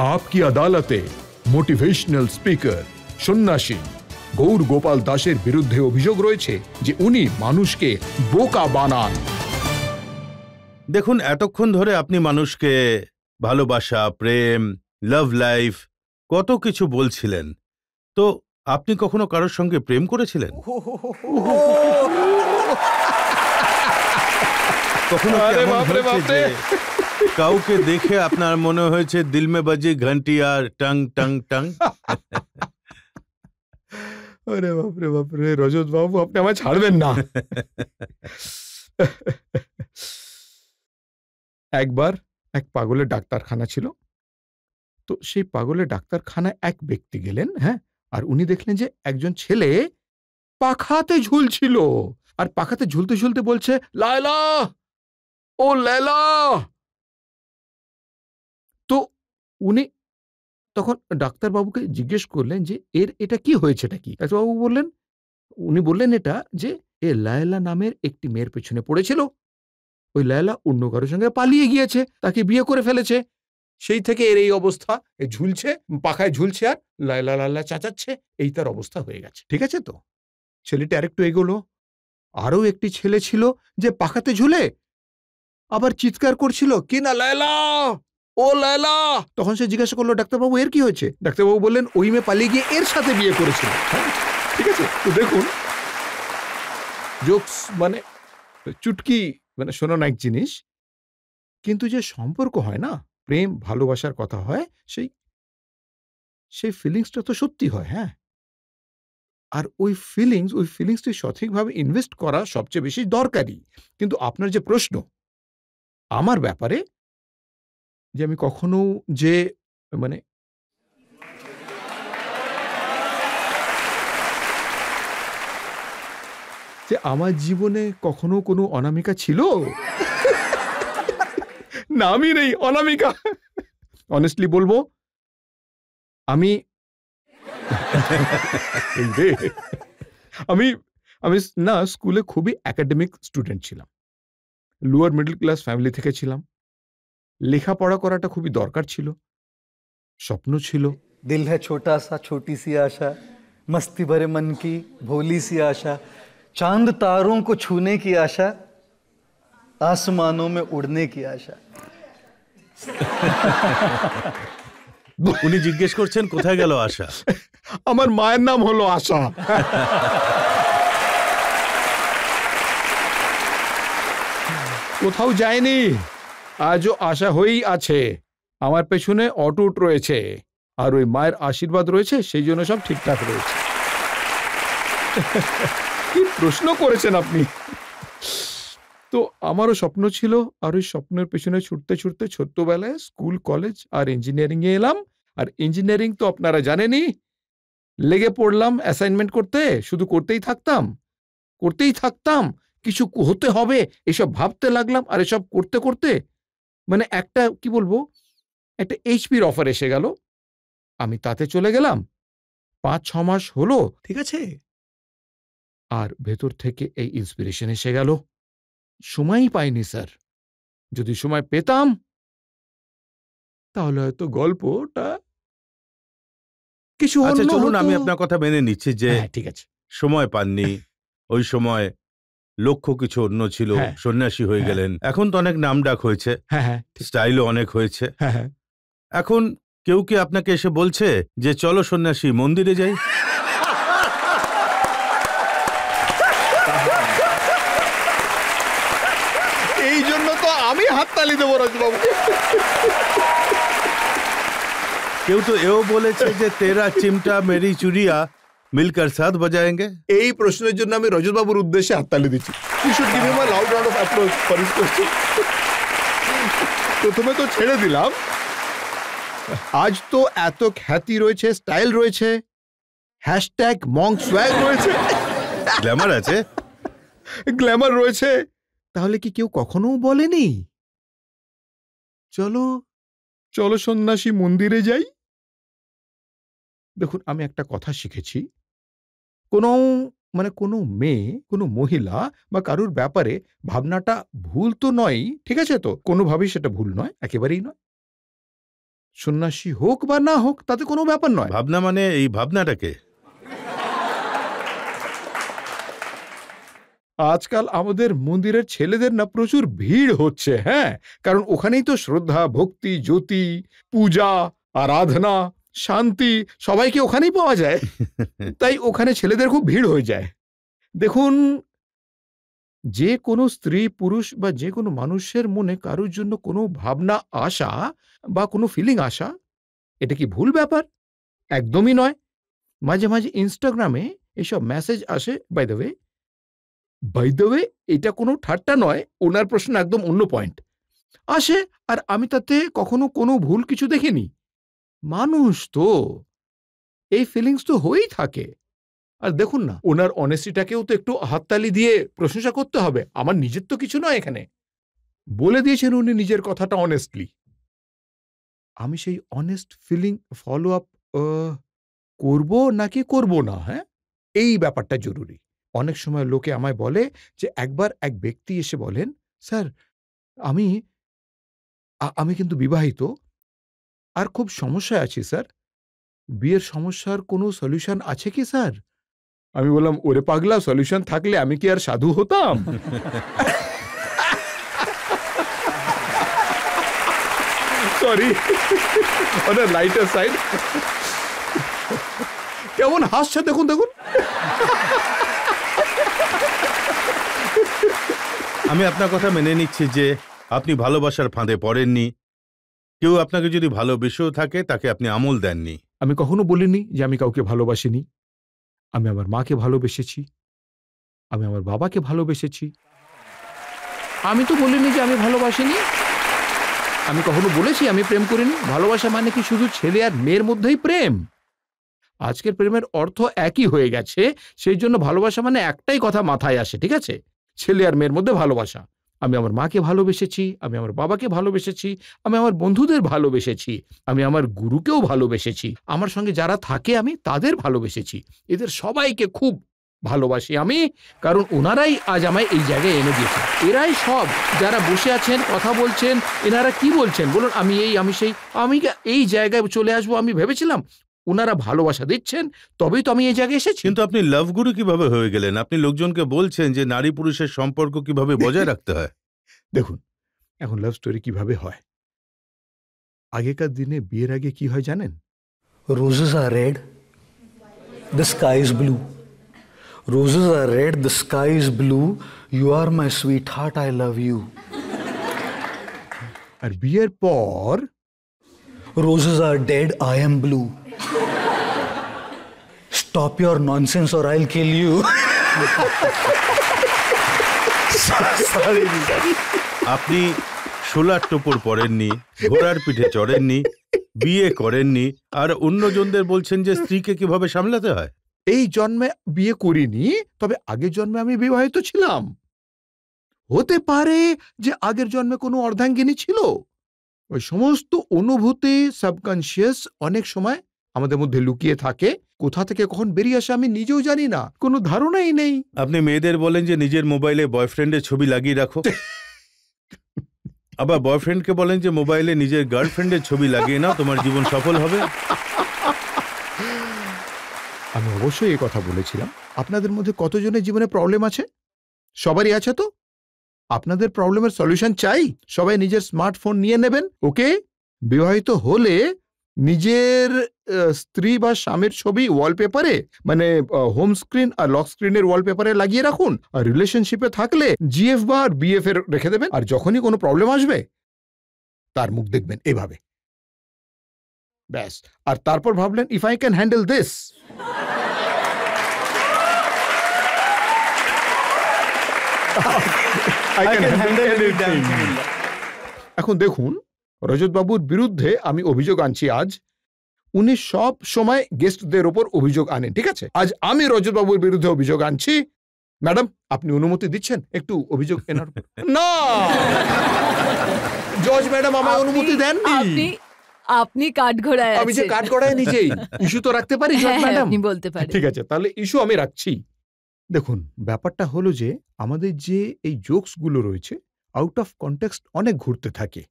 आपकी अदालते motivational speaker সন্ন্যাসী গৌর গোপাল দাসের বিরুদ্ধে অভিযোগ রয়েছে যে উনি মানুষকে বোকা বানান। দেখুন, এতক্ষণ ধরে আপনি মানুষকে ভালোবাসা, প্রেম, লাভ লাইফ কত কিছু বলছিলেন, তো আপনি কখনো কারোর সঙ্গে প্রেম করেছিলেন? কখনো কাউকে দেখে আপনার মনে হয়েছে দিল মে বাজি ঘন্টি আর টং টং টং? আরে বাপরে বাপরে, রজত বাবু আপনি আমায় ছাড়বেন না। একবার এক পাগলের ডাক্তারখানা ছিল, তো সেই পাগলের ডাক্তারখানায় এক ব্যক্তি গেলেন, হ্যাঁ, আর উনি দেখলেন যে একজন ছেলে পাখাতে ঝুলছিল, আর পাখাতে ঝুলতে ঝুলতে বলছে, লায়লা, ও লায়লা। তো উনি তখন ডাক্তারবাবুকে জিজ্ঞেস করলেন যে এটা কি হয়েছে, এটা কি? ডাক্তারবাবু বললেন, উনি বললেন এটা যে এ লায়লা নামের একটি মেয়ের পেছনে পড়েছিল, ওই লায়লা অন্য কারোর সঙ্গে পালিয়ে গিয়েছে, তাকে বিয়ে করে ফেলেছে, সেই থেকে এর এই অবস্থা, ঝুলছে, পাখায় ঝুলছে আর লায়লা লায়লা চাচাচ্ছে, এই তার অবস্থা হয়ে গেছে। ঠিক আছে? তো ছেলেটা আরেকটু এগোলো, আরো একটি ছেলে ছিল যে পাখাতে ঝুলে আবার চিৎকার করছিল, কি না লায়লা, ও লায়লা। তখন সে জিজ্ঞাসা করলো, ডাক্তারবাবু এর কি হয়েছে? ডাক্তারবাবু বললেন, ওই মেয়ে পালিয়ে গিয়ে এর সাথে বিয়ে করেছিল। ঠিক আছে? তো দেখুন, জোকস মানে চুটকি মানে শোনানো এক জিনিস, কিন্তু যে সম্পর্ক হয় না, প্রেম ভালোবাসার কথা হয়, সেই ফিলিংসটা তো সত্যি হয়। হ্যাঁ, আর ওই ফিলিংসটি সঠিকভাবে ইনভেস্ট করা সবচেয়ে বেশি দরকারি। কিন্তু আপনার যে প্রশ্ন আমার ব্যাপারে, যে আমি কখনো যে মানে যে আমার জীবনে কখনো কোনো অনামিকা ছিল? নামই নেই অনামিকা। অনেস্টলি বলবো, আমি আমি আমি না স্কুলে খুবই একাডেমিক স্টুডেন্ট ছিলাম, লোয়ার মিডল ক্লাস ফ্যামিলি থেকে ছিলাম, লেখাপড়া করাটা খুবই দরকার ছিল, স্বপ্ন ছিল। दिल है छोटा सा छोटी सी आशा, मस्ती भरे मन की भोली सी आशा, चांद तारों को छूने की आशा, आसमानों में उड़ने की आशा। উনি জিজ্ঞেস করছেন কোথায় গেল আশা? আমার মায়ের নাম হলো আশা। কোথাও যায়নি, আজও আশা হয়েই আছে, আমার পেছনে অটুট রয়েছে, আর ওই মায়ের আশীর্বাদ রয়েছে, সেই জন্য সব ঠিকঠাক রয়েছে। কি প্রশ্ন করেছেন আপনি! তো আমারও স্বপ্ন ছিল, আর ওই স্বপ্নের পেছনে ছুটতে ছুটতে ছোট্টবেলায় স্কুল, কলেজ আর ইঞ্জিনিয়ারিং এ এলাম। আর ইঞ্জিনিয়ারিং তো আপনারা জানেনই, লেগে পড়লাম অ্যাসাইনমেন্ট করতে, শুধু করতেই থাকতাম, কিছু হতে হবে এসব ভাবতে লাগলাম, আর এসব করতে করতে মানে একটা কি বলবো, একটা এইচপির অফার এসে গেল, আমি তাতে চলে গেলাম, 5-6 মাস হলো, ঠিক আছে, আর ভেতর থেকে এই ইন্সপিরেশন এসে গেল। সময়ই পাইনি স্যার, যদি সময় পেতাম তাহলে হয়তো গল্পটা কিছু আচ্ছা অন্য চলুন, হতো। আমি আপনার কথা মেনে নিচ্ছি যে ঠিক আছে, সময় পাননি, ওই সময় লক্ষ্য কিছু অন্য ছিল, সন্ন্যাসী হয়ে গেলেন, এখন তো অনেক নাম ডাক হয়েছে, স্টাইলও অনেক হয়েছে, এখন কেউ কি আপনাকে এসে বলছে যে চলো সন্ন্যাসী মন্দিরে যাই? এই জন্য তো আমি হাততালি দেবো রাজবাবু। কেউ তো এও বলেছে যে তেরা চিমটা মেরি চুরিয়া মিলকর সাথ বাজায়েঙ্গে। এই প্রশ্নের জন্য আমি রজতবাবুর উদ্দেশ্যে হাততালি দিচ্ছি। প্রথমে তো ছেড়ে দিলাম, আজ তো এত খ্যাতি রয়েছে, স্টাইল রয়েছে, হ্যাশট্যাগ মঙ্ক সোয়াগ রয়েছে, গ্ল্যামার রয়েছে, তাহলে কি কেউ কখনো বলেনি চলো চলো সন্ন্যাসী মন্দিরে যাই? দেখুন, আমি একটা কথা শিখেছি, কোনো মেয়ে, কোনো মহিলা বা কারুর ব্যাপারে ভাবনাটা ভুল তো নয়, ঠিক আছে, তো কোনোভাবেই সেটা ভুল নয়, একেবারেই নয়। সন্ন্যাসী হোক বা না হোক তাতে কোনো ব্যাপার নয়। ভাবনা মানে এই ভাবনাটাকে আজকাল আমাদের মন্দিরের ছেলেদের না প্রচুর ভিড় হচ্ছে, হ্যাঁ, কারণ ওখানেই তো শ্রদ্ধা, ভক্তি, জ্যোতি, পূজা, আরাধনা, শান্তি সবাইকে ওখানেই পাওয়া যায়। তাই ওখানে ছেলেদের খুব ভিড় হয়ে যায়। দেখুন, যে কোনো স্ত্রী পুরুষ বা যে কোনো মানুষের মনে কারোর জন্য কোনো ভাবনা আসা বা কোনো ফিলিং আসা, এটা কি ভুল ব্যাপার? একদমই নয়। মাঝে মাঝে ইনস্টাগ্রামে এসব মেসেজ আসে, বাই দ্য ওয়ে এটা কোনো ঠাট্টা নয়, ওনার প্রশ্ন একদম অন্য পয়েন্ট আসে, আর আমি তাতে কখনো কোনো ভুল কিছু দেখিনি। মানুষ তো এই ফিলিংস তো হয়েই থাকে। আর দেখুন না, ওনার অনেস্টিটাকেও তো একটু হাততালি দিয়ে প্রশংসা করতে হবে। আমার নিজের তো কিছু নয়, এখানে বলে দিয়েছেন উনি নিজের কথাটা অনেস্টলি। আমি সেই অনেস্ট ফিলিং ফলো আপ করব নাকি করব না, হ্যাঁ, এই ব্যাপারটা জরুরি। অনেক সময় লোকে আমায় বলে যে একবার এক ব্যক্তি এসে বলেন, স্যার আমি আমি কিন্তু বিবাহিত আর খুব সমস্যায় আছি স্যার, বিয়ের সমস্যার কোনো সলিউশন আছে কি স্যার? আমি বললাম, ওরে পাগলা, সলিউশন থাকলে আমি কি আর সাধু হতাম? Sorry, on a lighter side. কেমন হাসছে দেখুন দেখুন। আমি আপনার কথা মেনে নিচ্ছি যে আপনি ভালোবাসার ফাঁদে পড়েননি। কেউ আপনাকে যদি ভালোবেসেও থাকে তাকে আপনি আমল দেননি। আমি কখনো বলিনি যে আমি কাউকে ভালোবাসিনি। আমি আমার মাকে ভালোবেসেছি, আমি আমার বাবাকে ভালোবেসেছি। আমি তো বলিনি যে আমি ভালোবাসিনি। আমি কখনো বলেছি আমি প্রেম করিনি? ভালোবাসা মানে কি শুধু ছেলে আর মেয়ের মধ্যেই প্রেম? আজকের প্রেমের অর্থ একই হয়ে গেছে, সেই জন্য ভালোবাসা মানে একটাই কথা মাথায় আসে, ঠিক আছে? ছেলে আর মেয়ের মধ্যে ভালোবাসা। আমি আমার মাকে ভালোবেসেছি, আমি আমার বাবাকে ভালোবেসেছি, আমি আমার বন্ধুদের ভালোবেসেছি, আমি আমার গুরুকেও ভালোবেসেছি, আমার সঙ্গে যারা থাকে আমি তাদের ভালোবেসেছি। এদের সবাইকে খুব ভালোবাসি আমি, কারণ ওনারাই আজ আমায় এই জায়গায় এনে দিয়েছে। এরাই সব যারা বসে আছেন, কথা বলছেন, এনারা কি বলছেন বলুন? আমি এই, আমি সেই, আমি এই জায়গায় চলে আসবো আমি ভেবেছিলাম? ওনারা ভালোবাসা দিচ্ছেন, তবেই তো আমি এই জায়গায় এসেছি। কিন্তু আপনি লাভ গুরু কিভাবে হয়ে গেলেন? আপনি লোকজনকে বলছেন যে নারী পুরুষের সম্পর্ক কিভাবে বজায় রাখতে হয়। দেখুন, এখন লাভ স্টোরি কিভাবে হয়। আগেকার দিনে বিয়ের আগে কি হয় জানেন? Roses are red, the sky is blue. Roses are red, the sky is blue. You are my sweetheart, I love you. আর বিয়ের পর Roses are dead, I am blue. Stop your nonsense or I'll kill you. Sorry. আপনি solar টোপর পরেননি, ঘোড়ার পিঠে চড়েননি, বিয়ে করেননি, আর অন্যজনদের বলছেন যে স্ত্রীকে কিভাবে সামলাতে হয়। এই জন্মে বিয়ে করিনি, তবে আগের জন্মে আমি বিবাহিত ছিলাম। হতে পারে যে আগের জন্মে কোনো অর্ধাঙ্গিনী ছিল। ওই সমস্ত অনুভূতি সাবকনশিয়াস অনেক সময় আমাদের মধ্যে লুকিয়ে থাকে। কোথা থেকে কখন বেরিয়ে আসে আমি নিজেও জানি না, কোনো ধারণাই নেই। আপনি মেয়েদের বলেন যে নিজের মোবাইলে বয়ফ্রেন্ডের ছবি লাগিয়ে রাখো, আবার বয়ফ্রেন্ডকে বলেন যে মোবাইলে নিজের গার্লফ্রেন্ডের ছবি লাগিয়ে নাও, তোমার জীবন সফল হবে। আমি অবশ্যই এই কথা বলেছিলাম। আপনাদের মধ্যে কতজনের জীবনে প্রবলেম আছে? সবারই আছে তো? আপনাদের প্রবলেমের সলিউশন চাই? সবাই নিজের স্মার্টফোন নিয়ে নেবেন, ওকে? বিবাহিত হলে নিজের স্ত্রী বা স্বামীর ছবি ওয়ালপেপারে, মানে হোম স্ক্রিন আর লক স্ক্রিনের ওয়ালপেপারে লাগিয়ে রাখুন। আর রিলেশনশিপে থাকলে জিএফ বা বিএফ এর রেখে দেবেন। আর যখনই কোনো প্রবলেম আসবে তার মুখ দেখবেন এভাবে, ব্যাস। আর তারপর ভাবলেন, if I can handle this, এখন দেখুন, রজতবাবুর বিরুদ্ধে আমি অভিযোগ আনছি আজ। উনি সব সময় গেস্টদের ওপর অভিযোগ আনেন, ঠিক আছে? আজ আমি রজতবাবুর বিরুদ্ধে অভিযোগ আনছি। ম্যাডাম, আপনি অনুমতি দিচ্ছেন একটু অভিযোগ এনার? না, জজ ম্যাডাম আমায় অনুমতি দেননি। আপনি কাঠগড়ায় আছেন। আমি যে কাঠগড়ায় নিজেই ইস্যু তো রাখতে পারি, জজ ম্যাডাম। আপনি বলতে পারেন। ঠিক আছে, তাহলে ইস্যু আমি রাখছি। দেখুন, ব্যাপারটা হলো যে আমাদের যে এই জোকস গুলো রয়েছে, আউট অফ কনটেক্সট অনেক ঘুরতে থাকে।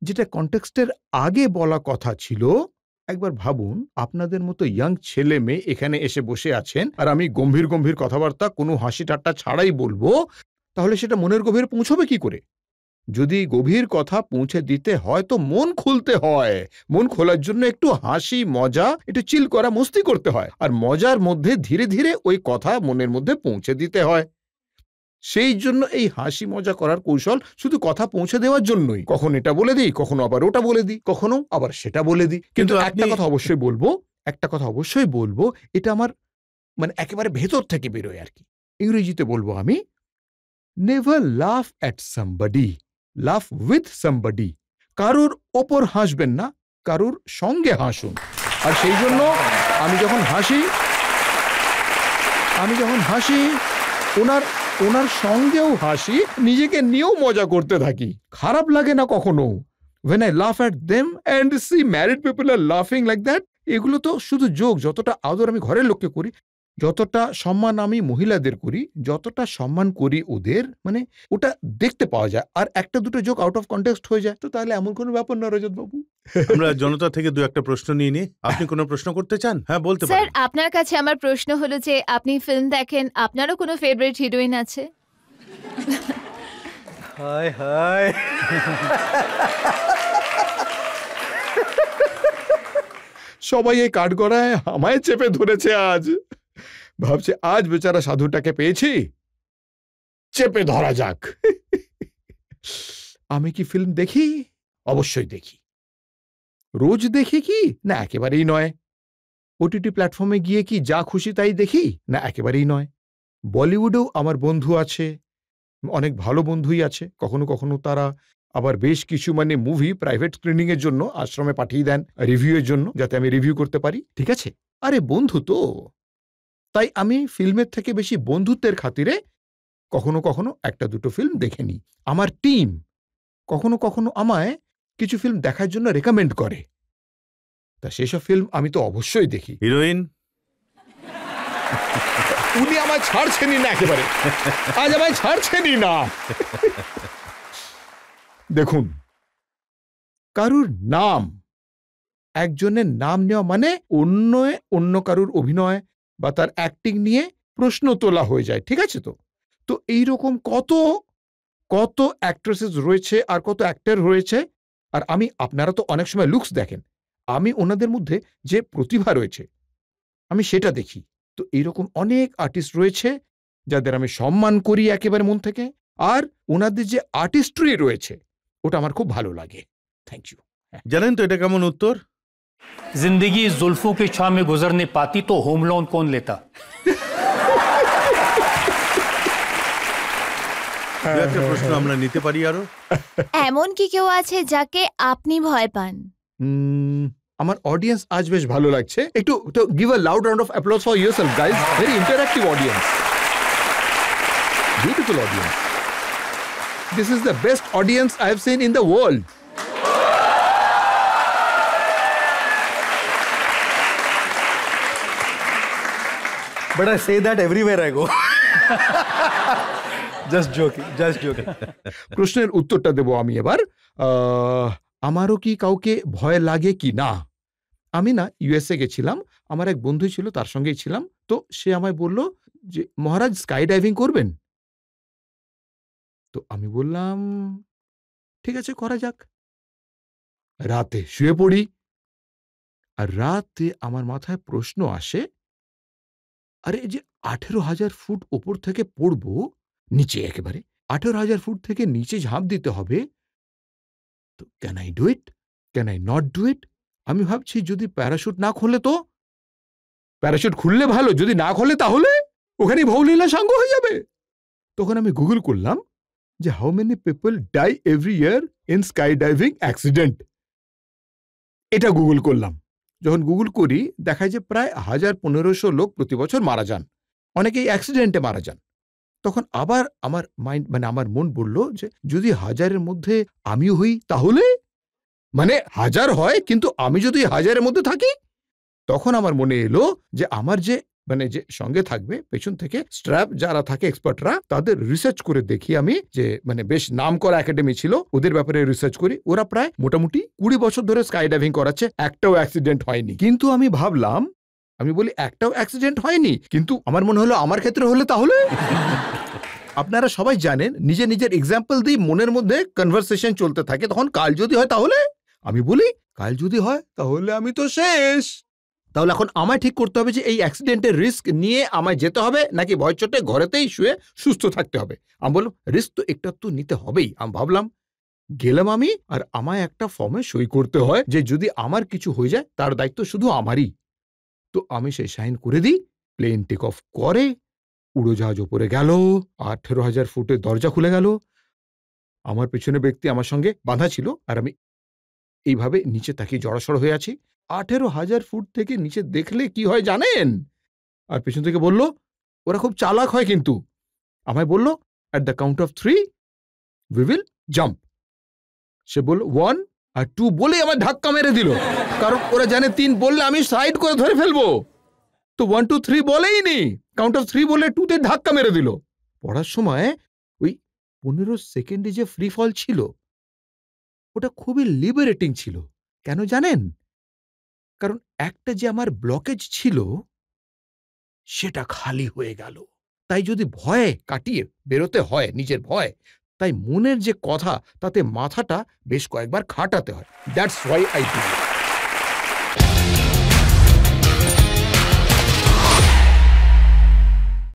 যেটা কনটেক্সটের আগে বলা কথা ছিল। একবার ভাবুন, আপনাদের মতো ইয়াং ছেলে মেয়ে এখানে এসে বসে আছেন, আর আমি গম্ভীর গম্ভীর কথাবার্তা কোনো হাসি ঠাট্টা ছাড়াই বলবো, তাহলে সেটা মনের গভীরে পৌঁছবে কি করে? যদি গভীর কথা পৌঁছে দিতে হয় তো মন খুলতে হয়। মন খোলার জন্য একটু হাসি মজা, একটু চিল করা, মস্তি করতে হয়, আর মজার মধ্যে ধীরে ধীরে ওই কথা মনের মধ্যে পৌঁছে দিতে হয়। সেই জন্য এই হাসি মজা করার কৌশল শুধু কথা পৌঁছে দেওয়ার জন্যই। কখন এটা বলে দিই, কখনো আবার ওটা বলে দিই, কখনো আবার সেটা বলে দিই। কিন্তু একটা কথা অবশ্যই বলবো, এটা আমার মানে একেবারে ভেতর থেকে বেরোয় আর কি। ইংরেজিতে বলবো আমি, নেভার লাফ অ্যাট সামবডি, লাফ উইথ সামবডি। কারোর ওপর হাসবেন না, কারোর সঙ্গে হাসুন। আর সেই জন্য আমি যখন হাসি ওনার সঙ্গেও হাসি, নিজেকে নিয়েও মজা করতে থাকি। খারাপ লাগে না কখনো। When I laugh at them and see married people are laughing like that, এগুলো তো শুধু জোক। যতটা আদর আমি ঘরের লোককে করি, যতটা সম্মান আমি মহিলাদের করি, যতটা সম্মান করি ওদের, মানে ওটা দেখতে পাওয়া যায়। আর একটা দুটো জোক আউট অফ কনটেক্সট হয়ে যায়, তো তাহলে এমন কোনো ব্যাপার না রজত বাবু। আমরা জনতা থেকে দু একটা প্রশ্ন নিয়ে নিই। আপনি কোনো প্রশ্ন করতে চান? হ্যাঁ, বলতে পারেন। স্যার, আপনার কাছে আমার প্রশ্ন হলো যে আপনি ফিল্ম দেখেন, আপনারও কোনো ফেভারিট হিরোইন আছে? হায় হায়, সবাই এই কাঠগড়ায় আমায় চেপে ধরেছে আজ। ভাবছে আজ বেচারা সাধুটাকে পেয়েছি, চেপে ধরা যাক। আমি কি ফিল্ম দেখি? অবশ্যই দেখি। রোজ দেখি কি? না, একেবারেই নয়। ওটিটি প্ল্যাটফর্মে গিয়ে কি যা খুশি তাই দেখি? না, একেবারেই নয়। বলিউডেও আমার বন্ধু আছে, অনেক ভালো বন্ধুই আছে। কখনো কখনো তারা আবার বেশ কিছু মানে মুভি প্রাইভেট স্ক্রিনিং এর জন্য আশ্রমে পাঠিয়ে দেন রিভিউয়ের জন্য, যাতে আমি রিভিউ করতে পারি। ঠিক আছে, আরে বন্ধু তো। তাই আমি ফিল্মের থেকে বেশি বন্ধুত্বের খাতিরে কখনো কখনো একটা দুটো ফিল্ম দেখে নিই। আমার টিম কখনো কখনো আমায় কিছু ফিল্ম দেখার জন্য রেকমেন্ড করে, তা সেসব ফিল্ম আমি তো অবশ্যই দেখি। হিরোইন? উনি আমায় ছাড়ছেনই না, একেবারে আজ আমায় ছাড়ছেনই না। দেখুন, কারুর নাম, একজনের নাম নেওয়া মানে অন্য কারুর অভিনয় বা তার অ্যাক্টিং নিয়ে প্রশ্ন তোলা হয়ে যায়। ঠিক আছে, তো এইরকম কত কত অ্যাক্ট্রেসেস রয়েছে আর কত অ্যাক্টর রয়েছে। আর আপনারা তো অনেক সময় লুকস দেখেন, আমি ওনাদের মধ্যে যে প্রতিভা রয়েছে আমি সেটা দেখি। তো এইরকম অনেক আর্টিস্ট রয়েছে যাদের আমি সম্মান করি একেবারে মন থেকে, আর ওনাদের যে আর্টিস্ট্রি রয়েছে ওটা আমার খুব ভালো লাগে। Thank you. জানেন তো এটা কেমন উত্তর? जिंदगी जुल्फों की छां में गुजरने पाती तो होम लोन कौन लेता। একটা প্রশ্ন আমরা নিতে পারি আরো? এমন কি কেউ আছে যাকে আপনি ভয় পান? আমার অডিয়েন্স আজ বেশ ভালো লাগছে। একটু তো give a loud round of applause for yourself guys. Very interactive audience, beautiful audience. This is the best audience I have seen in the world. But I say that everywhere I go. Just joking. প্রশ্নের উত্তরটা দেব আমি এবার। আমারও কি কাউকে ভয় লাগে কি না? আমি না ইউএসএ গেছিলাম, আমার এক বন্ধু ছিল, তার সঙ্গেই ছিলাম। তো সে আমায় বলল যে মহারাজ স্কাই ডাইভিং করবেন? তো আমি বললাম ঠিক আছে, করা যাক। রাতে শুয়ে পড়ি, আর রাতে আমার মাথায় প্রশ্ন আসে, আরে যে 18,000 ফুট ওপর থেকে পড়বো নিচে, একেবারে 18,000 ফুট থেকে নিচে ঝাঁপ দিতে হবে, তো can I do it, can I not do it? আমি ভাবছি যদি প্যারাশুট না খোলে তো? প্যারাশুট খুললে ভালো, যদি না খোলে তাহলে ওখানেই ভৌলীলা সাঙ্গ হয়ে যাবে। তখন আমি গুগল করলাম যে how many people die every year in sky diving accident. এটা গুগল করলাম। যখন গুগল করি দেখায় যে প্রায় 1,000-1,500 লোক প্রতি বছর মারা যান, অনেকেই অ্যাক্সিডেন্টে মারা যান। তখন আবার আমার মাইন্ড আমার মন বলল যে যদি 1000-এর মধ্যে আমিও হই তাহলে, মানে 1000 হয় কিন্তু আমি যদি 1000-এর মধ্যে থাকি, তখন আমার মনে এলো যে আমার যে মানে যে সঙ্গে থাকবে পেছন থেকে স্ট্র্যাপ যারা থাকে এক্সপার্টরা, তাদের রিসার্চ করে দেখি আমি, যে মানে বেশ নাম করা একাডেমি ছিল, ওদের ব্যাপারে রিসার্চ করি। ওরা প্রায় মোটামুটি 20 বছর ধরে স্কাই ডাইভিং করাচ্ছে, একটাও অ্যাক্সিডেন্ট হয়নি। কিন্তু আমি ভাবলাম, আমি বলি একটাও অ্যাক্সিডেন্ট হয়নি, কিন্তু আমার মনে হলো আমার ক্ষেত্রে হলে তাহলে আপনারা সবাই জানেন, নিজের এক্সাম্পল দিয়ে মনের মধ্যে কনভারসেশন চলতে থাকে, তখন কাল যদি হয় তাহলে, আমি বলি কাল যদি হয় তাহলে আমি তো শেষ। তাহলে এখন আমায় ঠিক করতে হবে যে এই অ্যাক্সিডেন্টের রিস্ক নিয়ে আমায় যেতে হবে নাকি ভয় চোটে ঘরেতেই শুয়ে সুস্থ থাকতে হবে। আমি বললাম রিস্ক তো একটা তো নিতে হবেই। আমি ভাবলাম গেলাম আমি, আর আমায় একটা ফর্মে সই করতে হয় যে যদি আমার কিছু হয়ে যায় তার দায়িত্ব শুধু আমারই। তো আমি সেই সাইন করে দিই, প্লেন টেক অফ করে, উড়োজাহাজ উপরে গেল, 18,000 ফুটের দরজা খুলে গেল, আমার পেছনে ব্যক্তি আমার সঙ্গে বাঁধা ছিল, আর আমি এইভাবে নিচে তাকিয়ে জড়সড় হয়ে আছি। 18,000 ফুট থেকে নিচে দেখলে কি হয় জানেন? আর পেছন থেকে বলল, ওরা খুব চালাক হয় কিন্তু, আমায় বলল at the count of 3 we will jump. সে বলল 1 আর 2 বলে আমার ধাক্কা মেরে দিল, কারণ ওরা জানে 3 বললে আমি সাইড করে ধরে ফেলবো। তো 1 2 3 বলেই নি, কাউন্ট অফ 3 বলে 2 তে ধাক্কা মেরে দিল। পড়ার সময় ওই 15 সেকেন্ডে যে ফ্রি ফল ছিল, ওটা খুবই লিবারেটিং ছিল। কেন জানেন? কারণ একটা যে আমার ব্লকেজ ছিল সেটা খালি হয়ে গেল। তাই যদি ভয়ে কাটিয়ে বেরোতে হয়, নিজের ভয়, তাই মনের যে কথা তাতে মাথাটা বেশ কয়েকবার খাটাতে হয়। That's why I do it.